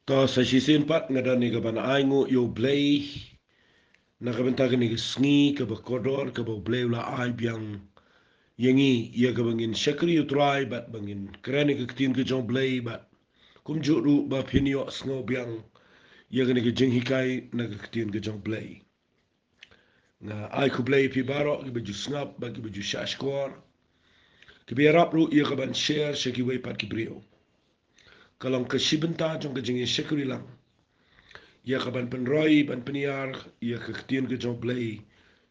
To sa sisin pat ngadan ni kaban aingu yo blay na kabenta ni sngi ka ba kodor ka ba blay la ai biang yangi ya ka bangin shakri you try but bangin krani ka tin ka jong blay but kum juru ba pinyo sngo biang ya ka ni ka jing hikai na ka tin ka jong blay nga ai ku blay pi baro ki ba ju snap ba ki ba ju shashkor ki ba rap ru ya ka ban share shaki way pat ki brio kalong ka shibenta jong ka jing shakri lang ya ka ban penroi ban peniar ya ka ktien ka jong play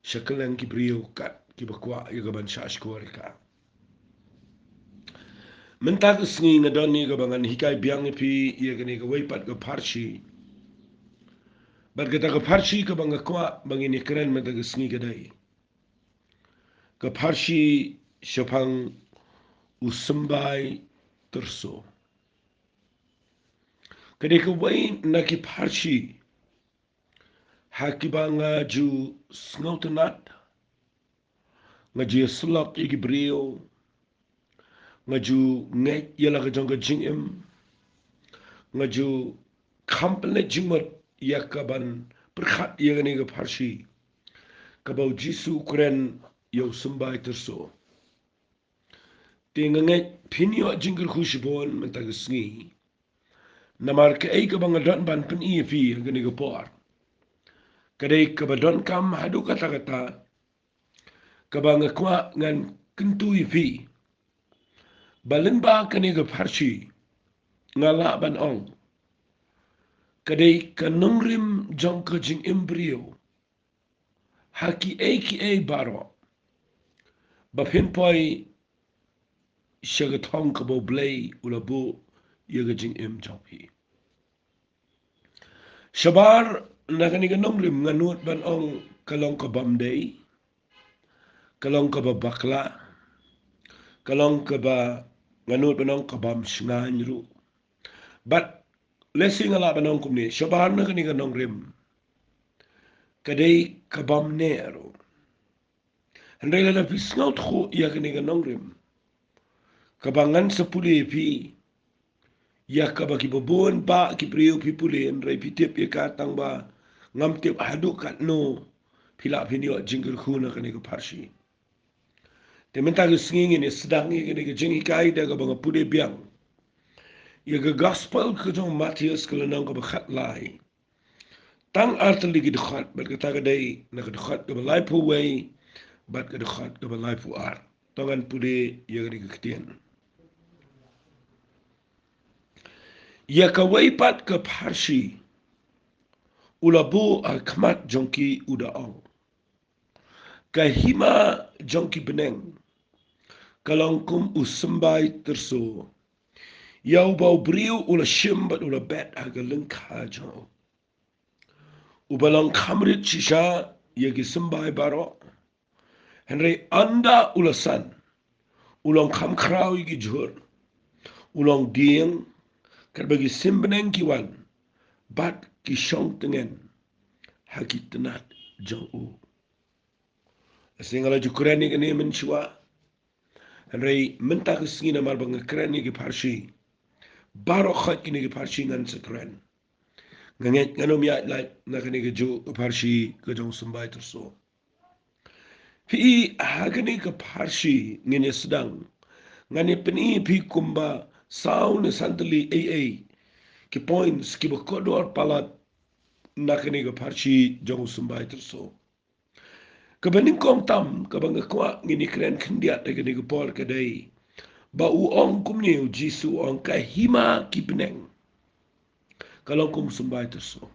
shakalang ki brio kat ki bakwa ya ka ban shash ko ka menta ka sngi ngadon ni ka bangan hikai biang pi ya ka ni ka weipat ka Pharshi bat ka ta ka Pharshi ka banga kwa bangin ikren menta ka sngi ka dai ka Pharshi Shaphang Symbai Tyrso kade ka wai na ki Pharshi hakibanga ju snautanat ngaji slok iki brio ngaju ngai yala ka jong ka jing em ngaju kample jingmat yakaban perkhat yagani ka Pharshi kabau jisu kren yo Symbai Tyrso tingangai pinyo jingkar khushbon mentag sngi namar ka ay ka bangadon ban pen fi gani ka por kadai ka badon kam hadu kata kata ka bangakwa ngan kentu fi balin ba kani ka Pharshi ngala ban ong kadai ka nungrim jong ka jing embryo haki aka baro ba pinpoy shagatong ka bo blay ulabu yaga jing em jongpi shabar nakani ka nungrim nganut ban ong kalong ka bamday kalong ka ba bakla kalong ka ba nganut ban ong ka bam shnganyru but lesing ala ban ong kumni shabar nakani ka nungrim kadai kabam nero andai la pisngaut khu yakani ka nongrim kabangan sepuli pi ya kabaki bobon ba ki priu pi puli andai pitip ya katang ba ngam tip hadu kat no pila pinyo jingir khuna kani ka Pharshi tementa ka singing ni sedang ni kani ka jingi kai da ka banga puli biang ya ka gospel ka jong Matthias ka lanang ka bakhat lai tang artali ki dkhat bat ka ta ka dai na ka dkhat ka balai pu wei bat ka dkhat ka balai pu ar tongan puli ya ka ktien ya ka weipat ka Pharshi ulabu akmat jongki udaong ka hima jongki beneng kalongkum Symbai Tyrso yau bau briu ula shimbat ula bet aga lengka jong ubalang kamrit shisha yagi Symbai baro henry anda ula san ulang kam krau yagi jur ulang dieng kat bagi simbeneng kiwan bat ki shong tengen haki tenat jong u asingala jukurani kani menchua henry menta kesingina mal bang krani ki Pharshi baro khat kini ki Pharshi ngan sekren nganget nganom ya like nakani ke ju Pharshi ke jong Symbai Tyrso pi hagani ke Pharshi ngene sedang ngani peni pi kumba saun santali ki points ki bokodor palat nakani ke Pharshi jong Symbai Tyrso kabaning kom tam kabang kwa ngini kren khendiat de ke por kadai ba u ong kumni u jisu ong ka hima ki peneng kalau kum Symbai Tyrso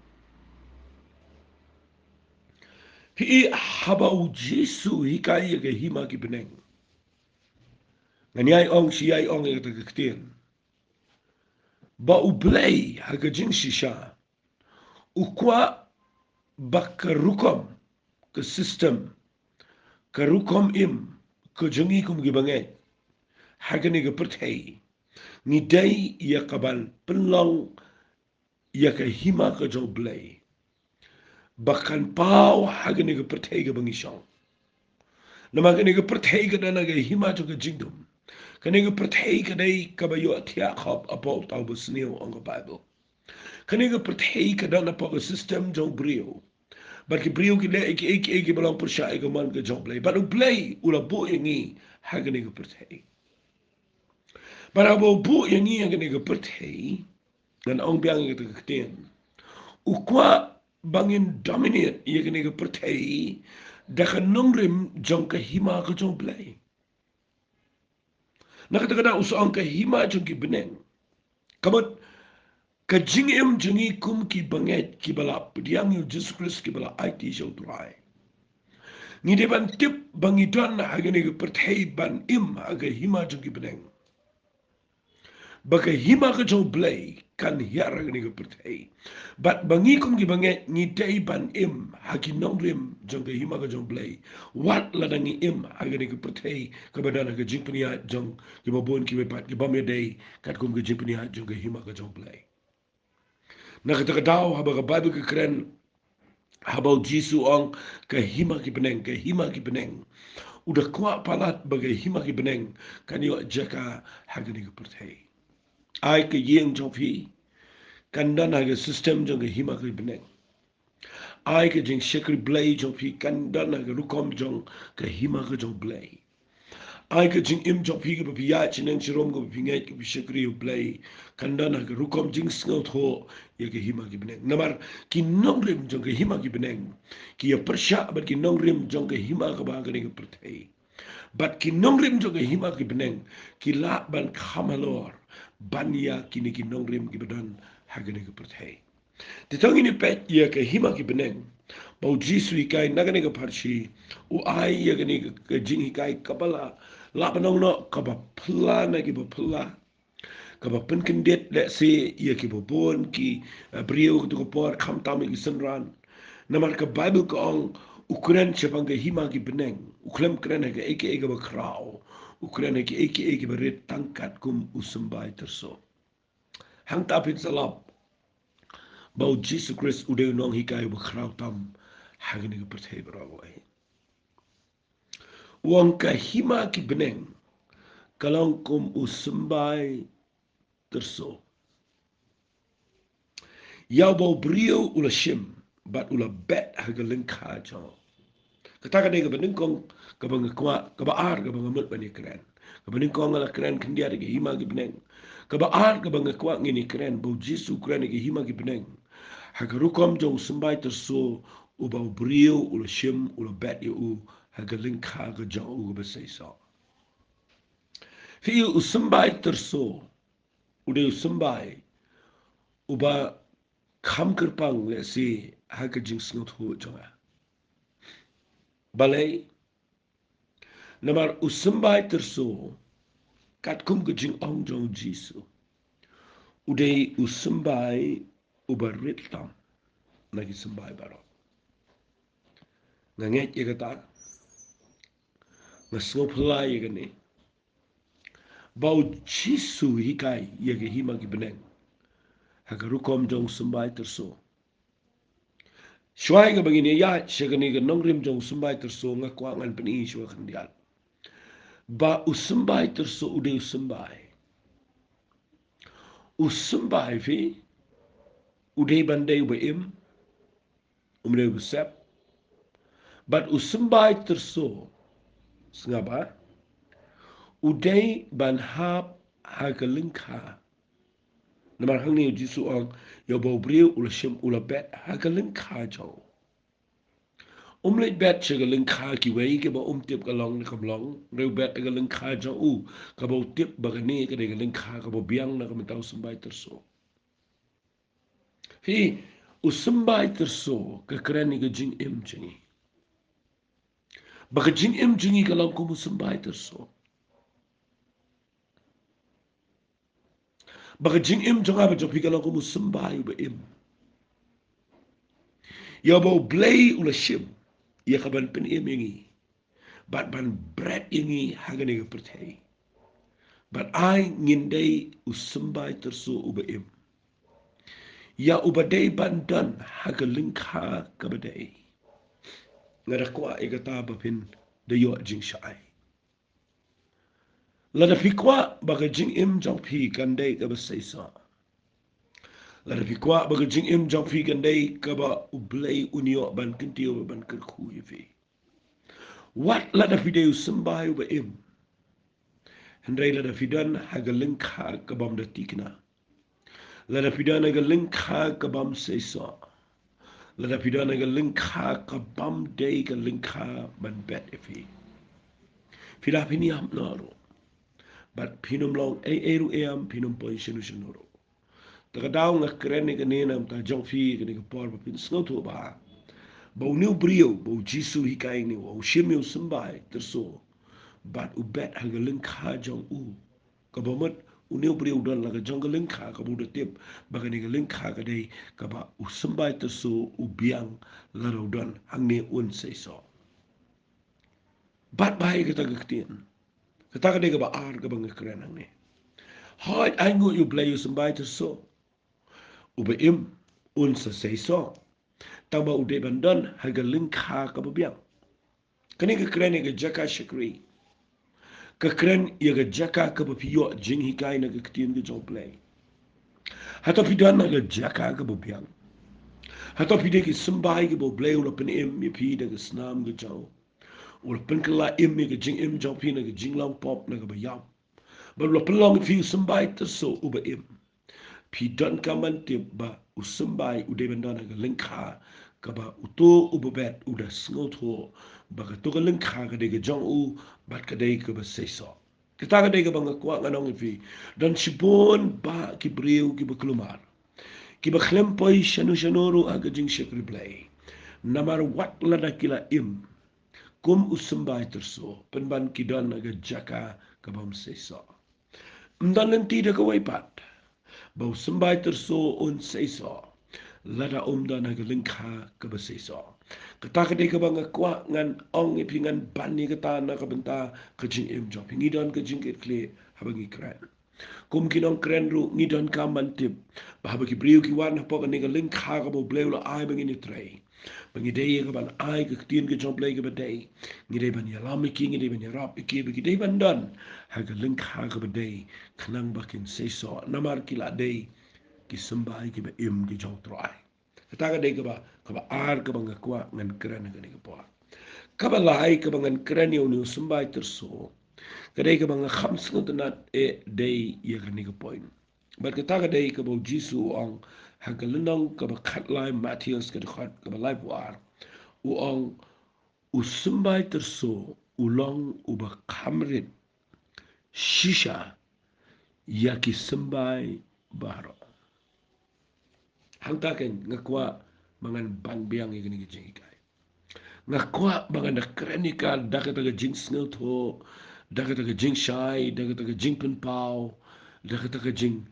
hi haba u jisu hikai ke hima ki peneng ngani ong si ai ong ke ktien ba u blay ha ka jing shisha u kwa bakarukom ke system karukom im ke jengi kum gi bangai hagani ke perthai ni dai ya kabal penlong ya ka hima ka jo blay bakan pau hagani ke perthai ke bangisong nama kani ke perthai ke dana ke hima jo ke jingdom kani ke perthai ke dai ka ba yo athia khop apo tau bu sneu on the Bible Kani ga perthei ka dana pa ga system jong brio. But ki brio ki le eki balang persya eka man ka jong play. But u play ula bu yangi hagani ga perthei. But abo bu yangi hagani ga perthei dan ong biang ga tekten. Ukwa bangin dominate yagani ga perthei da ka nongrim jong ka hima ka jong play. Nakata usang ka hima jong ki beneng. Kamat kajing em jengi kum ki banget ki bala pediang yu Jesus Christ ki bala IT show tuai. Ni de ban tip bangi don agani ke perthei ban im aga hima jong ki beneng. Baka hima ka jong blay kan hiar agani ke perthei. Bat bangi kum ki banget ni dei ban im haki nongrim jong ke hima ka jong blay. Wat ladangi im agani ke perthei ka badana ka jing penia jong ki babon ki bepat ki bamya dei kat kum ke jing penia jong ke hima ka jong blay. Nakatagadaw haba ka Bible ka kren habau Jisu ang kahima ki beneng udah kuat palat bagai hima ki beneng kanyo jaka hagani ka perthei ai ka yeng jofi kandan haga system jong ka hima ki beneng ai ka jing shekri blay jofi kandan haga rukom jong ka hima ka jong blay ai ka jing im jong phi ka piya chineng chirom ka pingai ka shekri blay kandan haga rukom jing sngot ho ya ke hima ki beneng namar ki nongrim jong ke hima ki beneng ki ya persya bat ki nongrim jong ke hima ka ba ka perthei bat ki nongrim jong ke hima ki beneng ki la ban khamalor ban ya kini ki nongrim ki bedan hagane ke perthei Titong ini pet ya ke hima ki beneng bau jisu ikai nagane ke Pharshi u ai ya gani ke jing ikai kabala la banong no kaba pla na ki ba pla kaba pen kendet le se ya ki bo bon ki brio to ko por kham tam ki senran namar ka bible ko ong ukren Shaphang ke hima ki beneng uklem kren ke eke ba krau ukren ke eke ba ret tangkat kum Symbai Tyrso hang tapit salap bau Jesus Christ udah nong hikai ba krau tam hagni ke perthei bravo ai uang ka hima ki beneng kalong kum Symbai Tyrso Yau bau brio ula shim, bat ula bet haga lengka jauh. Katakan dia kebening kong kebang kuat kebaar kebang amut bani keren. Kebening kong ala keren kendia degi hima ki beneng. Kebaar kebang kuat ngini keren bau Jisu keren degi hima ki beneng. Haga rukom jauh Symbai Tyrso ubau brio ula shim ula bet yu haga lengka ke jauh bersesa. Fi Symbai Tyrso udah Symbai uba kham kerpang le si haga jing snut hu jonga. Balai namar Symbai Tyrso kat kum ke jing ong jong Jisu. Udai Symbai ubarit tam lagi Symbai baro. Nganget ye kata ngasngop lai ye gani. Bau Jisu hikai ye ke hima ki beneng. Haga rukom jong Symbai Tyrso. Shwai ga begini ya shagani ga nongrim jong Symbai Tyrso ngakwa ngan peni shwa khandiat. Ba Symbai Tyrso udai Symbai fi udai bandai ba im umre usap but Symbai Tyrso sengapa udai ban hap hagalengka namar hang ni Jisu ang yo bau brio ula shim ula bet hagalengka jau umle bet hagalengka ki wei ke ba tip kalong ni kamlong reu bet hagalengka jau ka bau tip bagani ke hagalengka ka bau biang na ka mentau Symbai Tyrso hi Symbai Tyrso ke keren ni ke jing im jingi baka jing im jingi kalang kumu Symbai Tyrso baka jing im jonga ba jopi kalang kumu Symbai ba im ya bau blay ula shim ya kaban pen im ingi bat ban bread ingi hagani ke perthei bat ai ngindai Symbai Tyrso uba im ya ubadai ban dan hagalingka kabadai ngarakwa igata bapin da yo jing shai lada fikwa baka jing im jong pi kandai ka basai sa La da fi kwa ba jing im jong fi gandai ka ba ublay unio ban kintiyo ban kerku fi. What la da fi de Symbai ba im. Hendrai la da fi dan hagaling ka bam da tikna. La da fi dan hagaling ka bam sesa. La da fi dan hagaling ka bam day ka lingka ban bet fi. Fila pini am naro. But pinum long eru eam pinum poi shinu shinoro. Taka daw nga kren ni kanina ta jong fi kani ka por pa pin snow to ba. Bau new brio bau jisu hikai ni wa shimyo Symbai terso. But u bet hagaling ka jong u. Kabamat u new brio don la ka jong galing ka ka bu da tip ba kani galing ka ka dai ka ba u Symbai terso u biang la ro don hang ne un say so. Bat bai ka ta gaktin. Kata ka dai ka ba ar ka ba nga kren hang ne. Hai ai ngu you play you Symbai terso. Uba im un sa say so. Tamba ude bandon haga link ha ka babiang. Kani ka kren ga jaka shakri. Ka kren ya ga jaka ka bapiyo jing hikai na ga ktin ga jong play. Hato pidan na ga jaka ka babiang. Hato pide ki Symbai ga bo play ula pen im ya pi da ga snam ga jong. Ula pen kala im ya ga jing im jong pi na ga jing long pop na ga bayam. Ba ula pen long fi Symbai terso uba im. Pi don kaman tip ba u Symbai u de bandana ga linkha ka ba u to u bet u da sngot ho ba ka to ga linkha ka de ga jong u bat ka de ka ba seso kita ka de ga bang kwa nganong fi don sibon ba ki breu ki ba klumar ki ba khlem poi shanu shanoro aga jing shekri play namar wat la da kila im kum u Symbai terso penban ki don aga jaka ka bam seso mdan lenti da ka waipat bau Symbai terso un seiso lada umda na gelingka ke beseiso kata ke de ke bang kwa ngan ong ipi ngan bani kata na ke benta ke jing im job ngidon ke jing ke kle habangi kren kum kinong kren ru ngidon ka mantip bahaba ki briu ki wan po ke ne gelingka ke bo bleu la ai bangi ni trei bangi de ke ban ai ke tin ke job le ke bedei ngide ban ya lam ki ngide ban ya rap ki be ki de ban don ha gelingka ke bedei knang bakin seiso namar kila dei ki Symbai ki ba im ki jong troai kata ka dei ka ba ar ka ba ngakwa ngan kren ka ni ka po ka ba lai ka ba ngan kren yo ni Symbai terso ka dei ka ba ngam sngot na e dei ye ka ni ka point ba kata ka dei ka ba jisu ong ha ka linong ka ba khat lai Matthias ka khat ka ba lai war u ong u Symbai terso ulong u ba kamrit shisha ya ki Symbai baro hang taken ngakwa mangan ban biang igini gijing ikai ngakwa mangan da krenika daga daga jing snil tho daga daga jing shai daga daga jing pen pau daga daga jing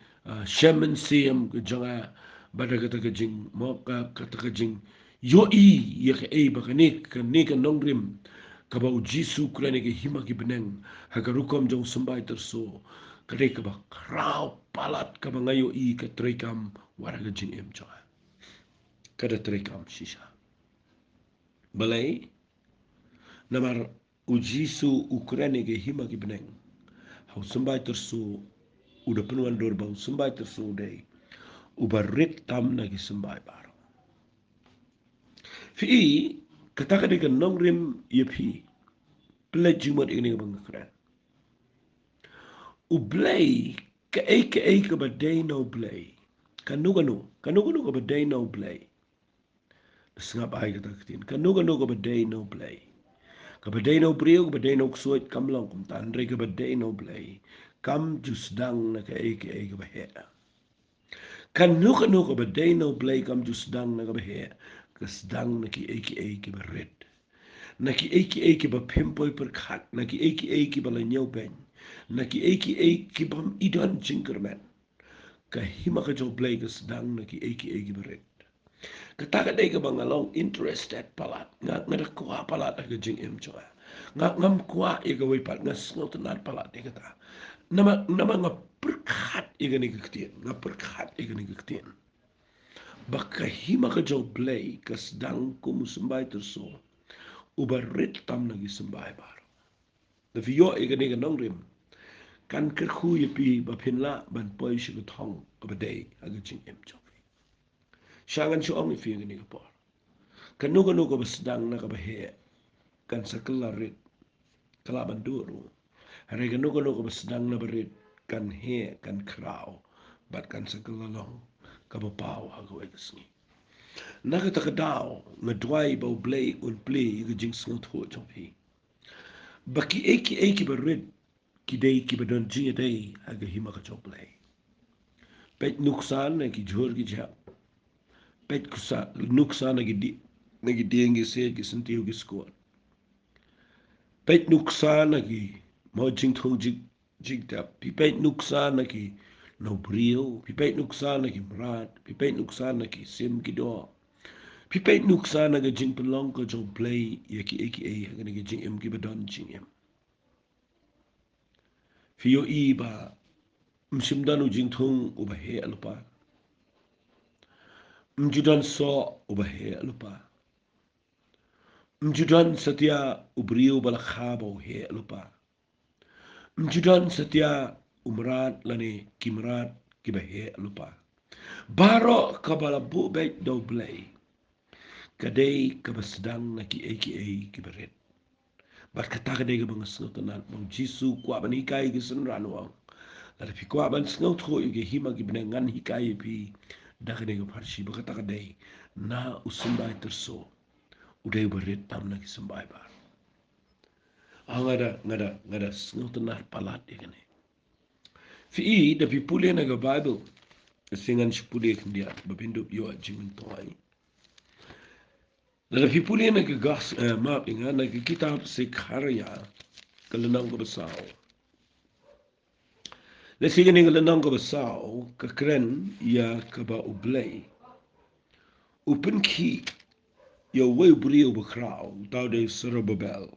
shaman siam gijanga ba daga daga jing moka daga jing yo I ya ke e ba ne ka nongrim ka ba jisu krenika hima ki beneng hagarukom jong Symbai terso kare ka ba krau palat ka ba ngayo I ka trekam waraga jing em joa kada trekam shisha balai namar ujisu Ukraine ge hima ki beneng hau Symbai terso uda penuan dor bau Symbai terso dei ubarit tam na ki Symbai baro fi kata ka de nongrim yepi play jimot ini bang kran ublay ka e ka ba day no blay kanugano ka ba day no blay sngap ai ka taktin kanugano ka ba day no blay ka ba day no brio ka ba day no ksuit kam long kum tan re ka ba day no blay kam jus dang na ka e ka ba he kanugano ka ba day no blay kam jus dang na ka ba he kas dang na ki e ka ba red na ki ki ba pimpoy per khat na ki ki ba la nyau pen na ki ki bam idon jinkerman ka hima ka jo play ka sedang na ki ki ba red ka ta ka dei ka bang along interested palat nga da kwa palat ka jing em choa nga ngam kwa i ka wai pat nga snot na palat ka ta nama nga perkhat i ka ni ka ktien nga perkhat i ka ni ka ktien baka hima ka jo play ka sedang ko Symbai terso ubarit tam nagi Symbai bar da vio e ga nega nongrim kan ker khu ye pi ba phin la ban poi shi thong ka ba dei aga ching em chok Syangan syong ni fiang ni kapor. Kanu ka sedang na kabahe kan sakelarit kalaban duru. Hari kanu ka sedang na berit kan he kan krau bat kan sakelalong kabapau hagawai kesni. Naka takadaw ngadwai bau blay un play gajing sngot ho chopi. Baki eki berit kidei ki badon jinga dei haga hima ka choplay. Pet nuksan na ki jhor ki jhap. Pet kusa nuksan na ki diengi se ki sentiu ki squat. Pet nuksan na ki mau jing thong jing tap. Pi pet nuksan na ki no brio. Pi pet nuksan na ki mrat. Pi pet nuksan na ki sim ki do. Pi pet nuksan na ki jing pelong ko jong play ya ki eki haga na ki jing em ki badon jing em. Fio i ba msimdanu jing thong ubahe alupa. Mjudan so ubahe alupa. Mjudan setia ubrio balakhabau he alupa. Mjudan setia umrat lani kimrat kibahe alupa. Baro kabalabu baik dau blay. Kadai kabasedang na ki kibaret. Bat kata kadai kabangas ngotanan. Bang Jisu kuat banikai kisan ranuang. Lada pi kuat ban sngot ho yuge hima kibenengan hikai pi. Dah kadai ka Pharshi berkata kadai. Na Symbai Tyrso. Udai berit tam na ki Symbai bar. Ngada ngotanan palat dia kene. Fi da pi pule na ga Bible. Singan sepule kendia babindup yo jimin toai. Lada pi pule na ga gas maaf inga na ga kitab Sekharia kelenang ko besau. Lesi ni kelenang ko besau kekeren ya keba ublay. Upen ki ya wei brio bekrau tau de Serobabel.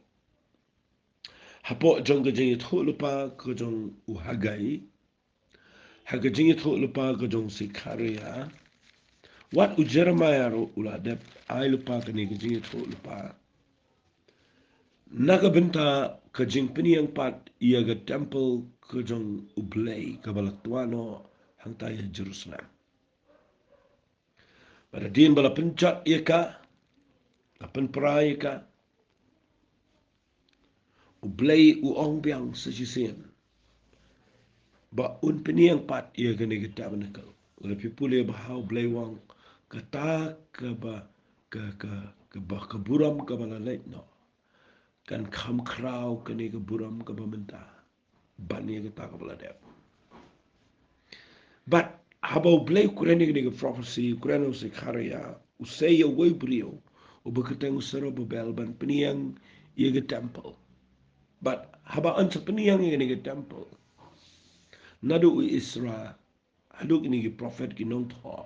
Hapok jong ke jengit ho lupa ke jong uhagai. Haga jengit ho lupa ke jong Sekharia. Wat u Jeremiah ro uladep ai lupa ke ni ke jengit ho lupa. Naga benta ke jeng peniang pat ia ke temple ke jong ublay ke balatuano hangtaya Jerusalem. Pada din bala pencat ia ka, lapan perai ka, ublay uong biang sesisian. Ba un peniang pat ia ke ni ke tabernacle. Lepi pule bahau ublay wang kata ke ba ke buram ke bala leit no. Kan kam krau ke ni ke buram ke bamenta. Ban ia ke tak ke bala dep. But habau blay kureni ke prophecy kureni Sekharia usai away brio ubeketeng Serobabel ban peniang ia ke temple. But haba ansa peniang ia ke temple. Nadu Israel haduk ini ke prophet ki nong tho.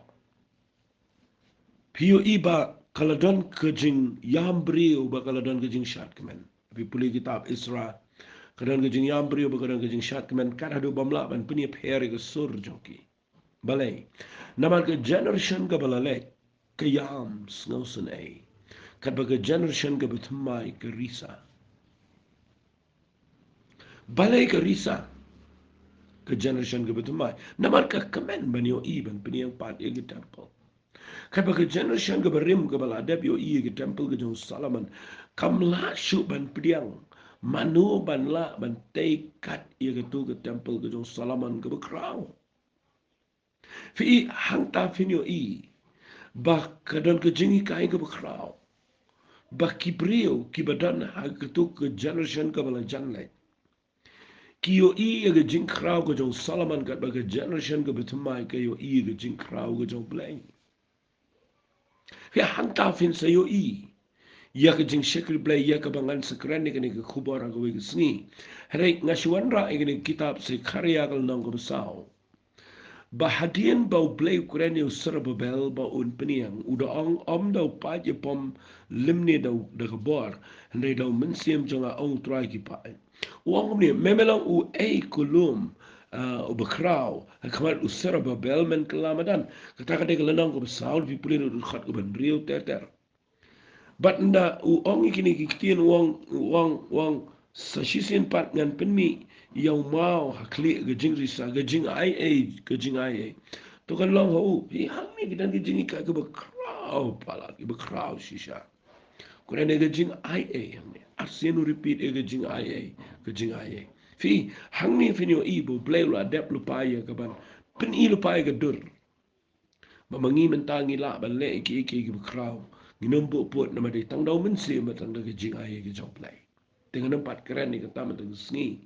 Pio iba kaladon kejing yam brio ba kaladon kejing syat kemen. Tapi puli kitab Israel kadon kejing yam brio ba kadon kejing syat kemen kad hadu bamla ban peni peri ke sur joki. Balai. Naman ke generation ke balalek ke yam snausen ai. Kad ba ke generation ke betumai ke risa. Balai ke risa ke generation ke betumai. Naman ke kemen ban yo i ban peni yang pat ke temple. Kad ba ke generation ke berim ke baladep yo i ke temple ke jong Solomon. Kam la syuk ban pediang. Manu ban la ban tei kat ia ke tu ke temple ke jong Solomon ke bekrau. Fi hangta finyo i ba kadon ke jingi kai ke bekrau ba kibrio ki badan ha ke tu ke generation ke bala janlet ki yo i ke jing krau ke jong Solomon kat ba ke generation ke betumai ke yo i ke jing krau ke jong bleng fi hangta fin sa yo i ya ke jing shekri blay ya ke bangan sekren ke ni ke khubor ke we ke sni hare ngashwanra ke ni kitab Sekharia ke nong ke besau. Bahadian bau blay kureni Serobabel bau un peniang uda om dau pa je pom limne dau de gebor ndai dau mensiam jonga ong try ki pa uang ni memelang u kulum u bekrau khabar u Serobabel men kelamadan kata kata kelenang ko besaul vi pulin u khat ko ben riu ter bat nda u ong ikini kikien uang sasisin pat ngan penmi yang mau hakli gejing risa gejing ai Tu kan long ho, hang ni kita ni jing ikai ke berkrau pala, ke berkrau shisha. Kuna ne ke jing IA hang ni. Arsienu repeat ke jing IA, ke jing IA. Fi hang ni fi ni ibu play lu adap lu paya ke ban. Pen i lu paya ke dur. Ba mangi mentangi la ban le iki ke berkrau. Nginombo pot nama de tang dau men se matang de ke jing IA ke jong play. Dengan empat keren ni kata matang sengi.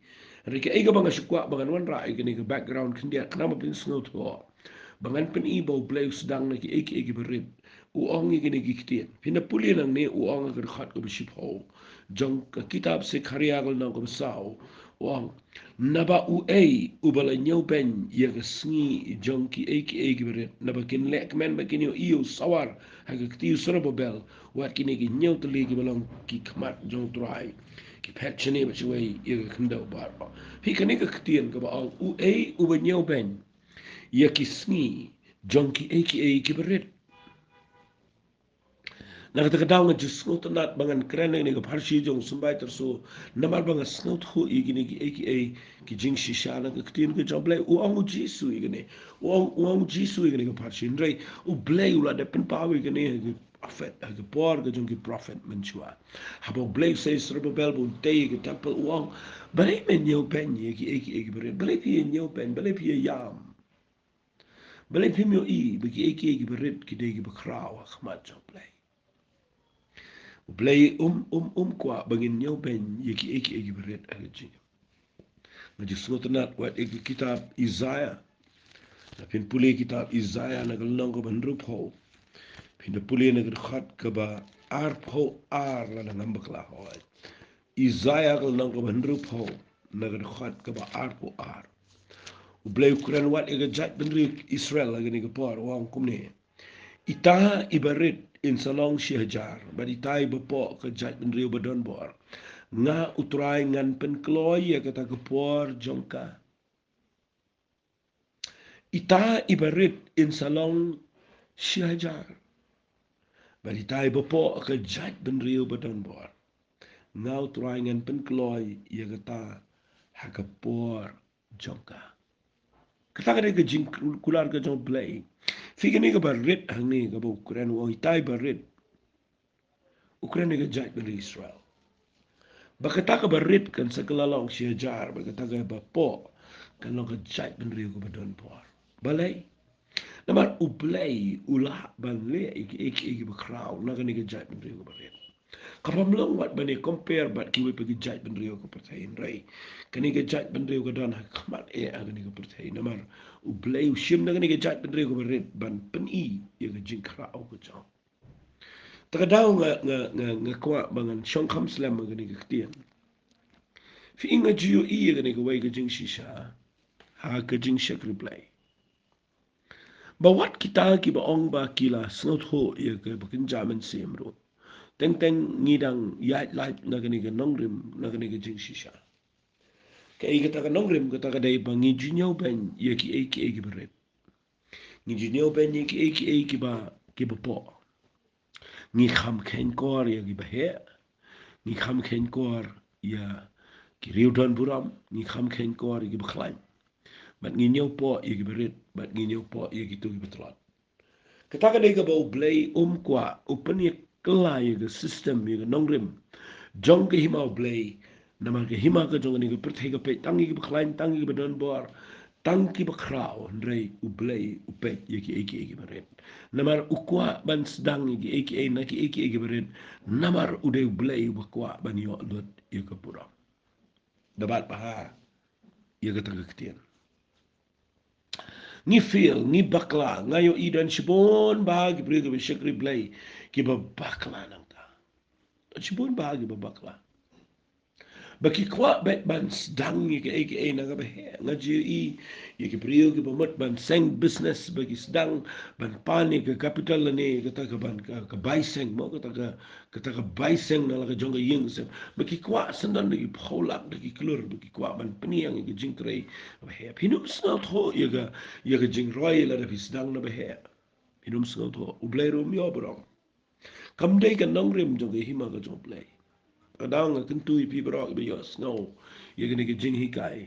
Rike ai ke bang syukwa bang wan ra ke ni ke background kendia kenapa pin snow tu. Bangan pen ibo play sedang lagi eki berit. Uang ni kini kiktian. Pina puli nang ni uang akan khat ko biship ho. Jong kitab se karya kal nang ko besau. Uang naba ubala nyau ben ya ke sngi jong ki eki berit. Naba kin lek men bakin yo iyo sawar haga ktiu sorobobel. Wat kini ki nyau teli ki balong ki kmat jong trai. Ki pet chene ba chwe ya ke kendo bar. Hi kini kiktian ka ba ang uba nyau ben ya kisngi jonki aka kiberit na kata kadaw nga jus ngot nat bangan krene ni Pharshi jong Symbai Tyrso namar bang snot ho igini ki aka ki jing shisha na ktin ke joble u ang jisu igini u ang jisu igini ka Pharshi ndrei u blay u la de pen pawe igini prophet ke por ke jong ki prophet menchua habo blay say serbo belbo day ke temple u ang bare men yo ben ye ki aka kiberit bare pi yo ben bare pi yam Balai pimio bagi eki berit kidai ki bakraw khmat jong play. Play kwa bangin nyau ben eki berit alaji. Ngaji sunat wat eki kitab Isaiah. Pin puli kitab Isaiah na galnang ko bandrup ho. Pin puli na khat ka ba ar ho ar la ngambak la ho. Isaiah galnang ko bandrup ho na khat ka ba ar ho ar. Ublay ukuran wat ega jat benri Israel lagi ni kepor wang kumne. Ita ibarit in salong syajar, bad ita ibapo ke jat benri badon bor. Nga utrai ngan penkloy ya kata kepor jongka. Ita ibarit in salong syajar, bad ita ibapo ke jat benri badon bor. Nga utrai ngan penkloy ya kata hakapor jongka. Kata kata ke jing kular ke jong play. Fikir ni ke barit hang ni ke Ukraine o itai barit. Ukraine ke jat dari Israel. Bakata ke barit kan sekelalong syajar bakata ke bapo kan lo ke jat dari ke badon por. Balai. Namar ublay ulah ban le iki bakraw na kan ke jat dari ke barit. Kapam long wat bani compare bat kiwi pergi jat ben rio ke pertain rai. Kani ke jat ben rio ke dan khmat agani ke pertain namar u blay u shim na kani ke jat ben rio ke berit ban pen ya ke jing krau ke jang. Takadaw nga kwa bangan shong kham slam agani ke ktian. Fi inga jiyo agani ke wai ke jing shisha ha ke jing shak replay. Ba wat kita ki ba ong ba kila snot ho ya ke bakin jaman semro. Teng ngidang yat light nagani ke nongrim nagani ke jing shisha. Kaya kata ka nongrim kata ka day bang ngijinyaw ben yaki eki beret. Ngijinyaw ben yaki eki ba po. Ngi kham khen kor yaki ba he. Ngi kham khen kor ya ki riudan buram. Ngi kham khen kor yaki ba khlaim. Bat nginyaw po yaki beret. Bat nginyaw po yaki tu yaki batlat. Kata ka day ka ba ublay kwa upan yak kelay yaki system yaki nongrim. Jong ke hima ublay. Nama ke hima ke jong ni ke perthai ke pe tangi ke bekhlain tangi ke badan bor tangi bekrau ndrei ublei upet yeki eki beret namar ukwa ban sedang yeki eki na ki eki beret namar ude ublei ukwa ban yo lut yeke pura dapat paha yeke tagaktian ni feel ni bakla ngayo idan shibon bahagi brege be shekri blei ki ba bakla nang ta shibon bahagi ba bakla Baki kwa bet ban sedang ye ke aka na ga he ngaji ye ke priyo ke bomot ban seng business bagi sedang ban pani ke capital ni kata ke ban ke bai seng mo kata ke bai seng na la ke jong yeng se baki kwa sendan de pholak de klur baki kwa ban peniang ke jing trei he pinum snot ho ye ke jing roy la de sedang na he pinum snot ho ublai rom yo bro kam dei ke nongrim jong ke hima ke jong play Kadang kentu ipi berok be yo snow ye gene ke jing hikai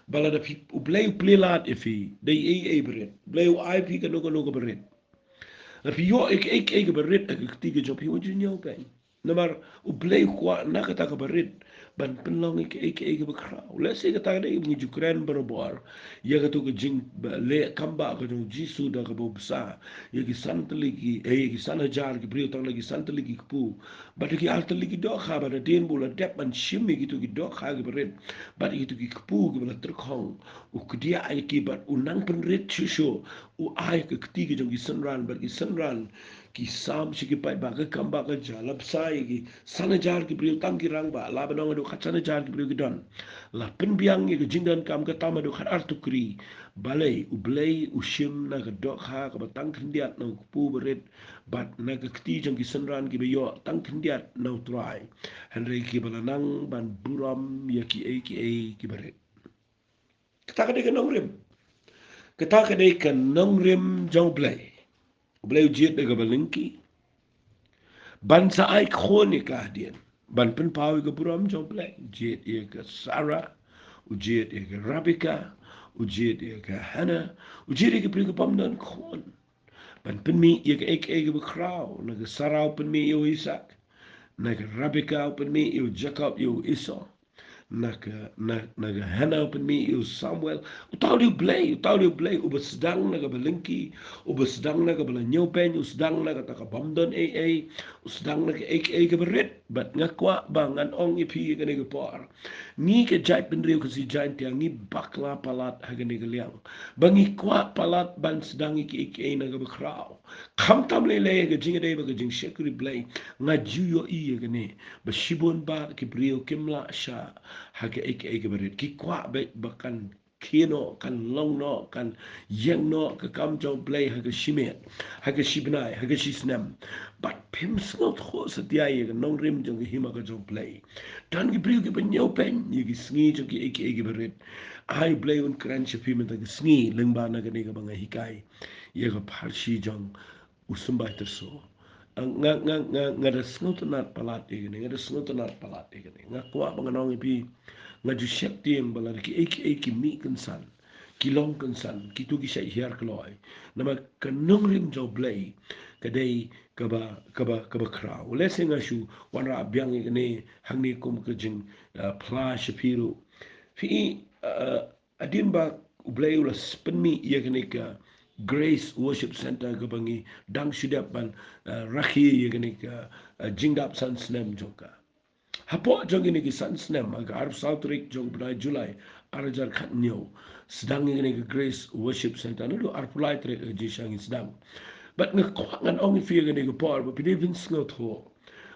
bala da pi ublei plelat ifi dei e beret blei ai pi kanu beret na pi yo ek beret ek tiga job hi wajin yo pen namar ublei kwa nakata ka beret ban penlong ek bekra let's say kata dei ngi jukran berobor ya ka tu ke jing le kamba ka tu jisu da ka bobsa ya ki santligi ki sanajar ki brio tang lagi santligi pu but ki altligi do kha ba den bula dep an shimi ki tu ki do kha ki beret but ki tu ki pu ki bala trkhong u kdia ai ki bat unang pen ret chusho u ai ke kti ki jong ki sanran but ki sanran ki sam shi ki pai ba ka kamba ka jalap sai ki sanajar ki brio tang ki rang ba la ba nong do khat sanajar ki brio ki don la pen biang ki jindan kam ka tama do khat artukri balai u blai u shim na ka do kha ka ba tang khndiat na pu beret bat na ka kti jong ki sanran ki be yo tang khndiat na trai henry ki bala nang ban buram ya ki ki beret kata ka de ka nong rim kata ka de ka nong rim jong blai blai ujiet de ka balinki ban sa ai kronika dien ban pen pau ke buram jong blai jet ye ke sara ujiet ye ke rabika ujiet ye ke hana ujiet ye ke pri ke pamdan khon ban pen mi ye ke ek bekrau na ke sarau pen mi yo isak na ke rabika pen mi yo jacob yo iso naga hana pen mi u Samuel utau dia blay u bersedang naga belengki u bersedang naga belanyau pen u sedang naga taka bamdan u sedang naga ke berit bat ngakwa bangan ong ipi ke nega por ni ke jai pen riu ke si jai tiang ni bakla palat haga nega liang bangi kwa palat ban sedang ek naga bekrau kam tam lele ke jinga dei ba ke jing shekuri blay ngajuyo i ke ne besibun ba ke brio kimla sha hake eke berit ki kwa be bakan kino kan long no kan yang no ka kam jong play hake shimet hake shibnai hake shisnam but pim snot kho satia ye nong rim jong hima ka jong play dan ki briu ki penyau pen ye ki sngi jong ki eke berit ai play un kran shipim ta ki sngi lengba na ka ne ka banga hikai ye ka Pharshi jong Symbai Tyrso nga da sngotanat palat igani nga da sngotanat palat igani nga kwa banganong ipi nga ju shek tieng bala ki ki mi kansan ki long kansan ki tu ki shai hiar kloi nama kanong rim jo blay kadai kaba kra ule singa shu wanra abyang igani hangni kum ka jing pla shapiru fi adin ba blay ula spenmi igani ka Grace Worship Center ke bangi dang sudap ban rakhi ye gani ka jingdap san snem joka hapo jong ini ki san snem aga arab south rik jong bnai July arajar khat nyo sedang ye gani ka Grace Worship Center no arpulai tre ji shang sedang but ngan ong fi ye gani ka por but pidevin sngot ho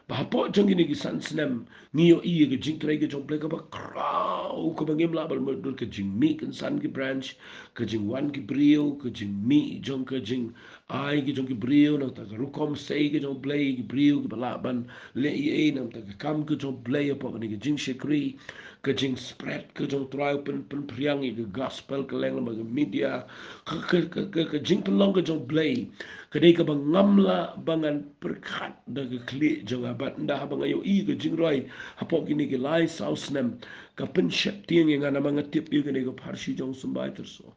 Bahapo jong ini kisan senam ngiyo iya ke jing trai ke jong play ke ba krau ke bangim la bal merdur ke jing mi kan san ke branch ke jing wan ke brio ke jing mi jong ke jing ai ke jong ke brio na ta ke rukom sei ke jong play ke brio ke bala ban le i na ta ke kam ke jong play apa ke jing shekri ke jing spread ke jong try pen priang ke gospel ke leng ba ke media ke jing pelong ke jong play kadai ka bang ngamla bangan perkat daga kli jong abat nda bang ayo i ke jingroi hapok ini ke lai saus nem ka pen shep tieng yang ana mga tip yu ke Pharshi jong Symbai Tyrso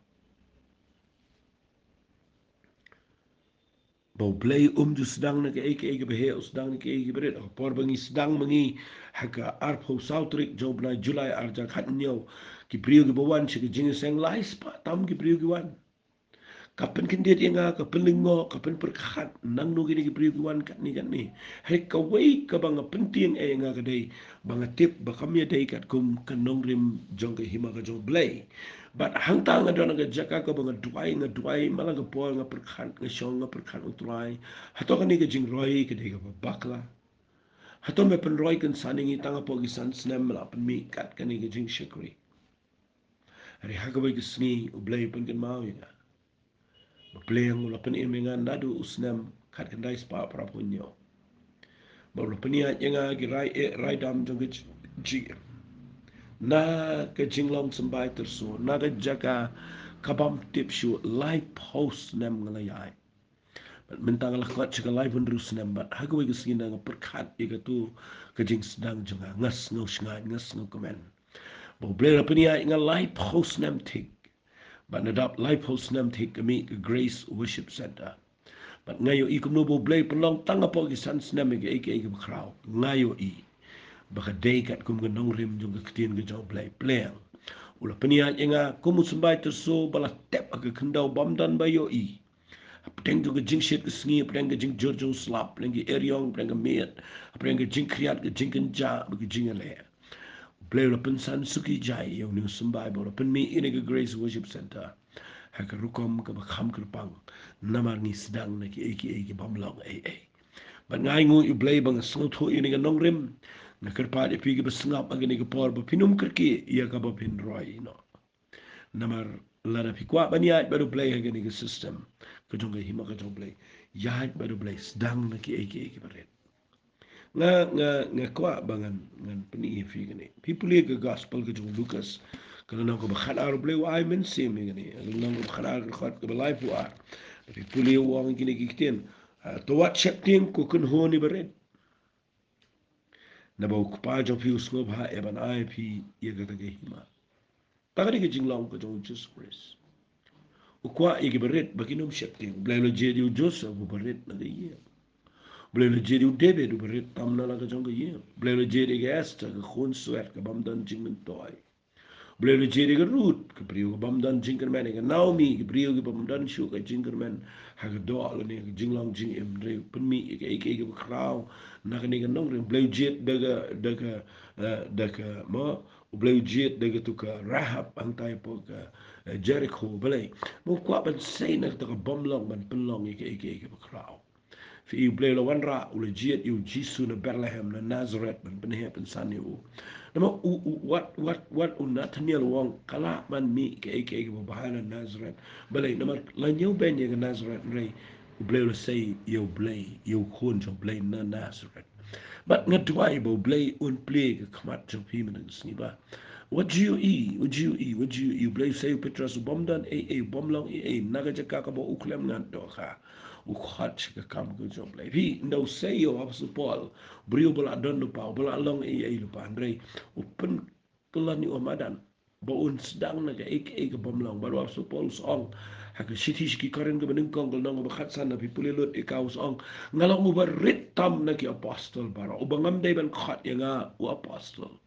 bau blay ju sedang na ke eke behe sedang na ke eke beret por bangi sedang mangi haka arpo sautrik jong bnai July arja khat nyo ki priu ki bawan shi ke jing seng lai spa tam ki priu ki wan kapan kendia inga kapan lingo kapan perkhat nang no gini gibri guan kat ni he ka wei ka bang penting e nga ka dei bang tip ba kamya dei kat kum kanong rim jong ka hima ka jong blay but hang ta nga dona ga jaka ka bang duai mala ga po nga perkhat nga shong nga perkhat utrai hato ka ni ga jing roi ka dei ka bakla hato me pen roi kan saningi tanga po gi san snem mala pen mi kat ka ni ga jing shikri hari ha ka bai ka sni u blay pen kan mau ya Playang ula pen imengan nadu usnam kat kendai spa prapunyo. Baru penia yenga girai rai dam jong ji. Na ke jinglong Symbai Tyrso na ke jaga kabam tip shu live post nam ngalayai. Mentang lah kuat cakap live terus nam bat hagu ke sini nga perkat ika tu ke jing sedang jonga ngas ngau sngai ngas ngau komen. Bo ble la penia inga live host nam tik. But nadap live host nam tik kami ke Grace Worship Center. But ngayo I kumno bo ble pelong tanga po ki sans nam ke eke krau. Ngayo I. Baka day kat kum ganong rim jung ke ketien ke jauh ble pleng. Ula penia inga kumu Symbai Tyrso bala tep aga kendau bamdan bayo I. Apeng tu ke jing shit ke sengi, apeng ke jing jorjong slap, apeng ke eriong, apeng ke miet, apeng ke jing kriat ke jing kenja, ke jing ele. Play la pensan suki jai yang ni Symbai bo la pen mi ini ke Grace Worship Center. Ha ke rukom ke bakham ke pang. Namar ni sedang na ki eki bamlong ai. Ban ngai ngu I play bang snot ho ini ke nongrim. Na kerpa de pi ke besngap ag ni ke por ba pinum kerki ia ka ba pin roi no. Namar lada pi kwa baniat baru play ha ke system. Kejong ke hima kejong play. Yahat baru play sedang na ki eki baret. Nga kwa bangan ngan peni fi gani people ke gospel ke jung Lucas kalau nang ko bakhana ro ble wa men sim gani kalau nang ko bakhana ko khat ko life wa people wang gini kiten to what chapting ko kun ho ni beret na ba ko pa jo fi usno ba e ban ai fi ye ga ke hima tagari ke jing long ko jung Jesus Christ ko kwa ye ke beret baginom chapting ble lo je di Joseph ko beret na ge ye boleh le jadi David beri tamna la kajong ke ye boleh le jadi ke Esther ke khun suet ke bamdan jing mentoi boleh le jadi ke Ruth ke priu ke bamdan jing kermen ke Naomi ke priu ke bamdan shu ke jing kermen ha ke doa le ne ke jing long jing em re penmi ke krau na ke ne ke nong re boleh jet daga mo boleh jet daga tu ke Rahab antai po ke Jericho boleh mo kwa ban sei na ke bamlong ban penlong ke krau fi ble la wanra ule jiet yu jisu na Bethlehem na Nazareth ban benhe pen sani u nama what u Nathaniel wong kala man mi ke bahana Nazareth balai nama la nyau ben ye Nazareth rei u ble la say yu ble yu khun jo ble na Nazareth but ngat duai bo ble un ple ke khamat jo pi men ni ba what do you eat? What do you eat? What do you eat? Blame say Petrus bomdan bomlong naga jaka ka bo uklem ngan to ka ukhat ka kam ko job lai vi no say yo apsu Paul brio bola don pa bola long lu pa andre open pelani omadan bo un sedang na ka ka bomlong baru apsu Paul song ha ka shiti ki karen ka bening kong nang ba khat san na pi pulilot ikaw song ngalong ubarit tam na ki apostle para ubangam dai ban khat ya nga u apostle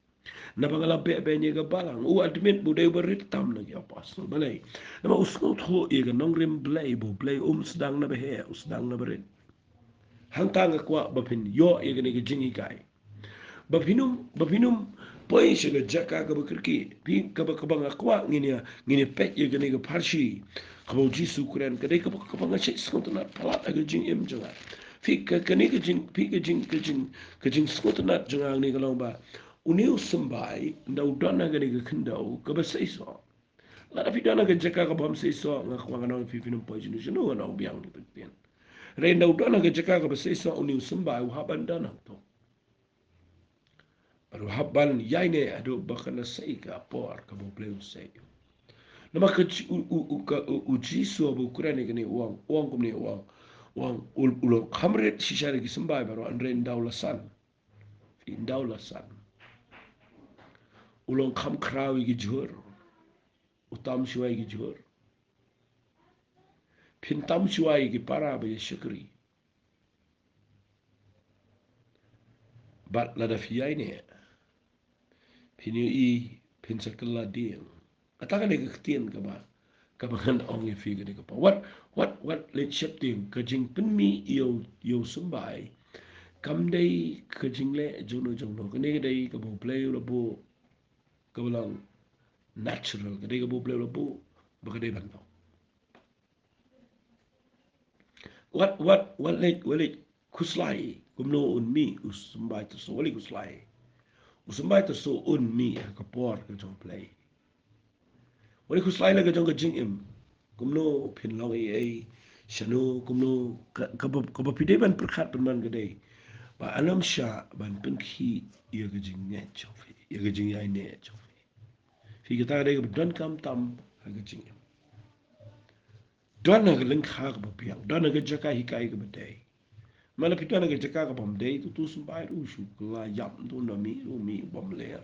na pangalampe benye ga balang u admit budai berit tam lagi apostle balai nama usnot ho ye ga nongrim blay bo blay sedang na behe sedang na berit hangtang kwa bapin yo ye ga ne ga jingi kai bapinum poi se ga jaka ga bakirki pi ka ba bang kwa ngini pet ye ga ne ga Pharshi kabo jisu kuran ka dai ka bang se skot na pala ga jing em janga fi ka ne ga jing pi ga jing skot na janga ne ga long ba uniu Symbai ndau dona ga ga kendau ka ba sai so la da fidana ga jaka ka bam sai so nga kwa ga no fi finum po jinu jinu ga no biang ni pen re ndau dona ga jaka ka ba sai so uniu Symbai u haban dana to baru haban yaine ado bakana sai ka por ka bo pleu sai nama ka u jisu abu kurani ga ne uang kum ne uang ulo khamret shishare ki Symbai baru andre ndau la san fi ndau la san ulong kham krawi gi jur utam shuai gi jur pintam shuai gi para ba shukri bat la da fiai ne pinu I pin sakala ding ataka ne ktien ka ba kan ong ye fi ga pa what let shifting ka jing pin mi yo Symbai kam dai ka jing le jono ka ne dai ka bo play lo bo ka lang natural ka dai ka bo play lo bo ba ka dai ban what let kuslai kumno un mi Symbai to so wali kuslai Symbai to so un mi ka por ka jong play wali kuslai la ka jong ka jing im kumno pin long shanu kumno ka ba pide ban perkhat ban man ka dai ba anam sha ban pin khi ye ka jing ne chofi ye ka jing yai ne chofi fi ka ta dai ka don kam tam ka jing im don na ka link ha ka ba piang don na ka jaka hikai ka ba dai mana pitana ke jaka ka bom dei tu Symbai ru shu la yam tu na mi bom le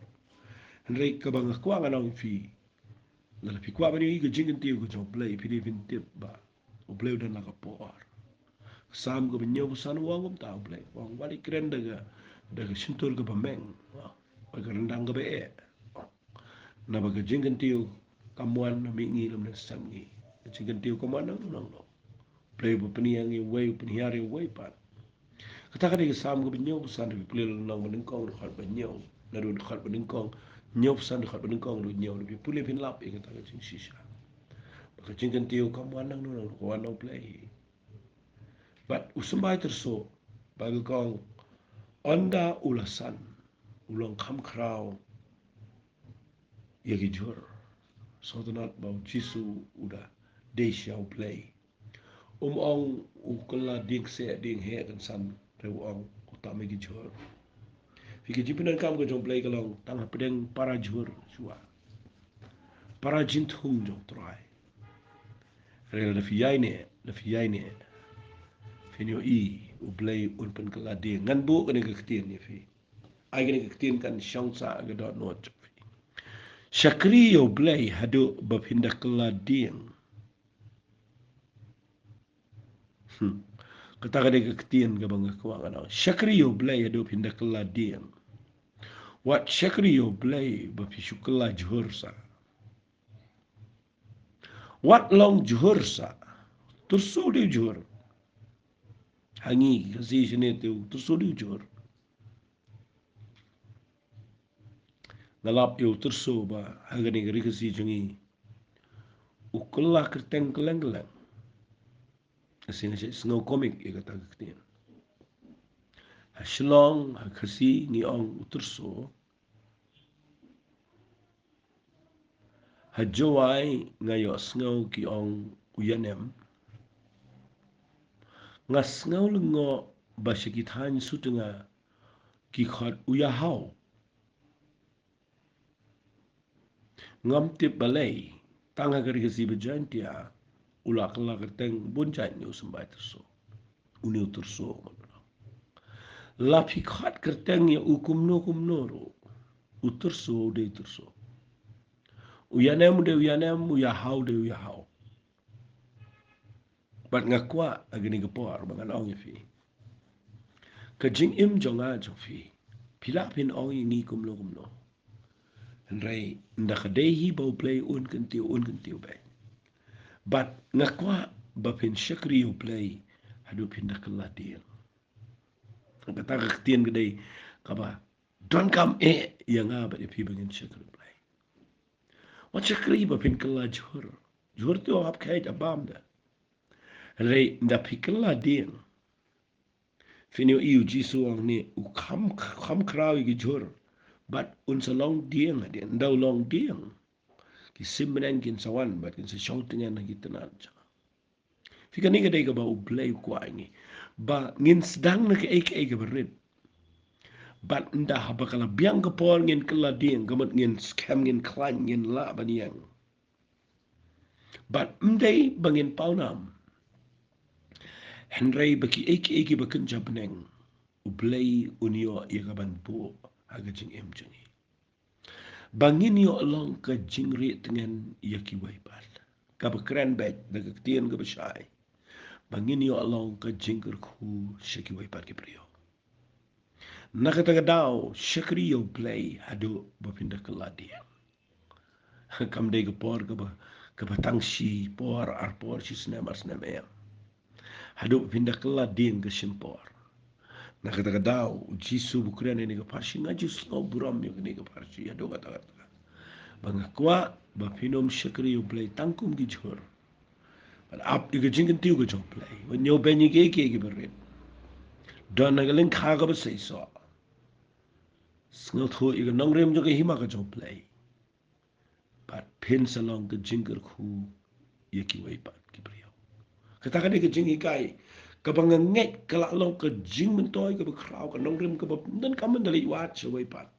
Henry ka bang kwa nganong fi. La fi kwa bani ga jingin tiu ko jong play fi ni vin tip ba. O play dan la ka por. Sam ko binyo busan wang ta play. Wang wali kren daga sintul ka bameng. Ba ka rendang ka be. Na ba ka jingin tiu kamuan na mingi lam na sam ngi. Jingin tiu kamuan nang nang no. Play ba paniang i way paniari way pat. Kata ka sam ko binyo busan fi play nang maning kong khat binyo. Na ru khat maning kong nyop san khat maning kong ru nyaw fi pulih fin lap e kata ka jing sisa. Ba ka jingin tiu kamuan nang nang ko no play. But Symbai Tyrso bagi kong onda ulasan ulang kam krau yagi jur so tanat bau jisu udah desiau play ong ukala ding se ding he kan san reu ong utama gi jur fikir jipinan kam ko jong play kalong tang pedeng para jur suwa para jintung jong try rel da fiyai ne finyo i u play un pen kala ding ngan bu kan ke ketien ni fi ai kan ke ketien kan shang sa ga dot not Shakriyo play hadu bapinda kala ding kata ka ke ketien ka bang ko ngana Shakriyo play hadu pinda kala ding what Shakriyo play bapishu kala jhursa what long jhursa Tyrso di jhur hangi kasi sine tu Tyrso di jhur ngalap yo Tyrso ba hagani gari kasi jungi ukula kerteng keleng kasi nasi snow comic ya kata ketien Shlong kasi ni ong Tyrso hajawai ngayo snow ki ong uyanem ngas ngau lengo basikithan sutunga ki khat uyahau ngam tip balai tanga gari kasi bejantia ulak la keteng bunjai ni Symbai Tyrso uni Tyrso la fi khat kerteng ya kumno ro Tyrso de Tyrso uyanem uyahau de uyahau bat ngakwa agini gapor bangan ong fi kajing im jonga jofi pila pin ong ni kumno Henry ndakadehi bau play un kentiu bay but ngakwa bapin Shakriyo play hadu pin dakala deal kata ketien gede kaba don't come yang aba ipi bangin Shakriyo play what Shakriyo bapin kala jhur tu ap kait abam da Henry ndapikala deal finio iu jisu ang ni u kam kraw gi jhur but un sa long dieng adi ndau long dieng ki simben kin sawan but kin sa shouting na gitanan cha fika ni gadai ka ba u play kwa ngi ba ngin sedang na ke ek berit but nda haba kala biang ka por ngin kala dieng gamat ngin scam ngin klan ngin la baniang but mdai bangin paunam Henry baki eki bakin jabneng u play unio igaban po agajing emjungi bangin yo along ka jingri tengen yaki waipat ka bakran bet daga tien ka basai bangin yo along ka jingker ku shaki waipat ki priyo nakataga daw Shakriyo play hadu bapinda kaladi kam de ka por ka batang si por ar por si snamar snamem hadu bapinda kaladi ka simpor nakataga daw jisu bukran ni ka Pharshi ngaji slow buram ni ka Pharshi hadu kata bangakwa bapinom Shakriyo play tangkum gi jhur but up diga jingin tiu ga jong play when yo benyi ke berit don nagalin khaga ba sei so sngal thu iga nongrem jo ke hima ga jong play but pin salong ga jingar khu yeki wai pat ki priyo kata ka de ga jingi kai ka banganget kala long ka jing mentoy ka ba kraw ka nongrem ka ba nan kamen dali wat so wai pat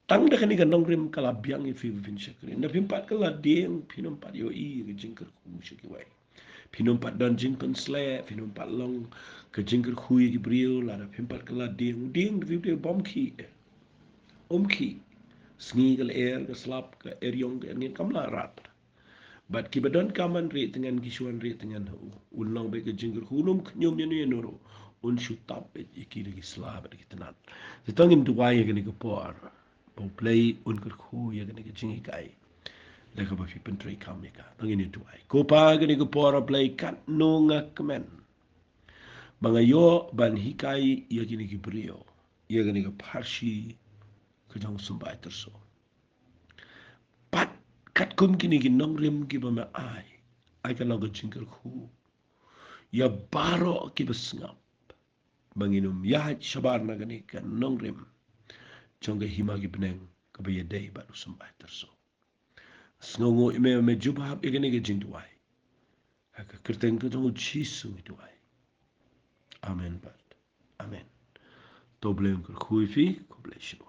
tang da kani ka nongrim kala biang fi vin Shakri na pimpat kala ding pinom pat yo i ke jingker ku shiki wai pinom pat dan jingpen sle pinom pat long ke jingker hui ki brio la da pimpat kala ding de vi bomki omki Sngi kal air ke slap ke eriong ke angin kamla rat. But kibadon kaman ri dengan kisuan ri dengan hu. Ulang be ke jingger hunum knyum yanu yanuro. Un shutap be iki lagi slab lagi tenan. Setangin tuai ya ke por. Pau play un ke khu ya ke jingi kai. Leka ba fi pentri kam ya ka. Tangin itu ai. Ko pa ke por play kat nunga kemen. Bangayo ban hikai ya kini ki brio. Ya kini ke Pharshi ke jang Symbai Tyrso. Pat kat kum kini ki nong rim ki ba ma ai. Ai ka lagu jingkel khu. Ya baro ki besngap. Banginum ya shabar na kini ka nong rim. Jangga hima ki beneng ke ba ya day baru Symbai Tyrso. Sngongo ime me jubhab ya kini ke jing tuai. Haka kerteng ke jang jisu itu ai. Amen bat. Amen. Doble ungkel khu fi, ko bless you.